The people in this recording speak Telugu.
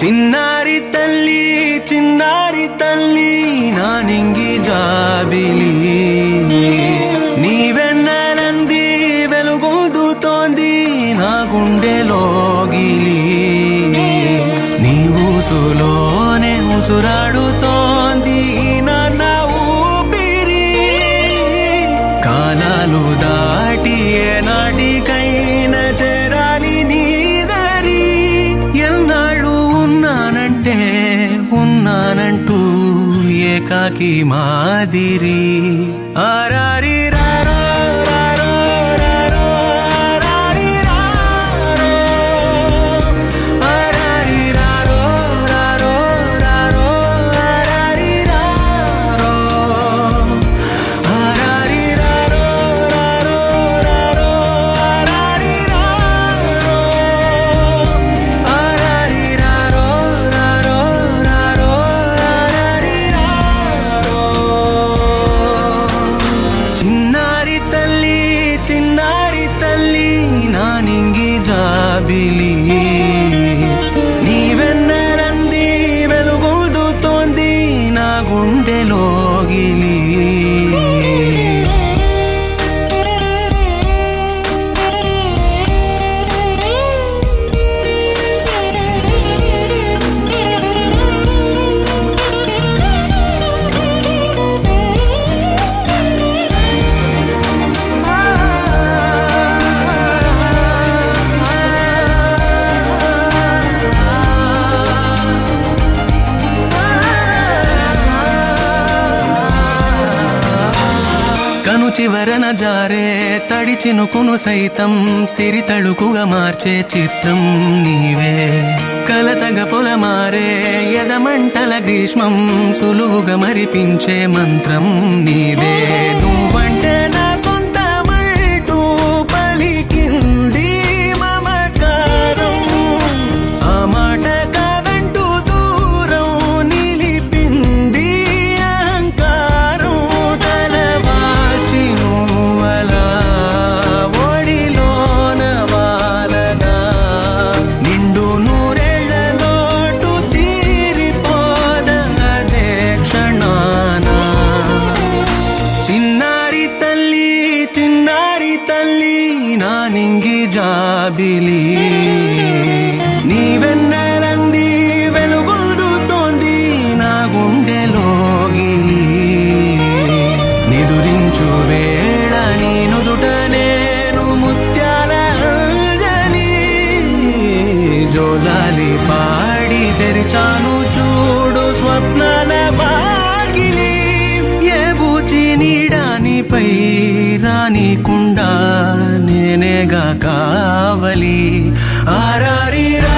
చిన్నారి తల్లి నానింగి జాబిలి నీవెన్నెలంది వెలుగొందుతోంది నా గుండెలోగిలి నీ ఊసులోనే ఉసురాడుతోంది నా ఊపిరి కాలాలు దాటి ఏనాటికైనా చేరాలి నీ దరి ఎన్నాళ్ళు ఉన్నానంటూ ఏకాకి మాదిరి ఆరారి రారో రారో రారో ఆరారి రారో ఆరారి రారో రారో రారో ఆరారి రారో ఆరారి రారో రారో రారో ఆరారి రారో ఆరారి రారో రారో రారో ఆరారి రారో చిన్నారి తల్లి నానింగి జాబిలి నీవెన్నెలంది వెలుగొందుతోంది నా గుండెలోగిలి కను చివరన జారే తడి చినుకును సైతం సిరి తళుకుగా మార్చే చిత్రం నీవే కలతగ పొలమారే ఎదమంటల గ్రీష్మం సులువుగా మరిపించే మంత్రం నీవే నువ్వంటే నా సొంతమంటూ పలికింది మమకారం ఆ మాట కాదంటూ దూరం నిలిపింది అహంకారం తలవాచి నువ్వలా ఒడిలోన వాలగా నిండు నూరేళ్ల లోటు తీరిపోదదే క్షణాన చిన్నారి తల్లి నానింగి జాబిలి నీవెన్నెలంది వెలుగొందుతోంది నా గుండెలోగిలి నిదురించు వేళ నీ నుదుట నేను ముత్యాల అంజలి జోలాలి పాడి తెరిచాను చూడు స్వప్నాల బాగిలి ఏ బూచి నీడానిపై రానికుండా నేనేగా కావలి ఆరారి రా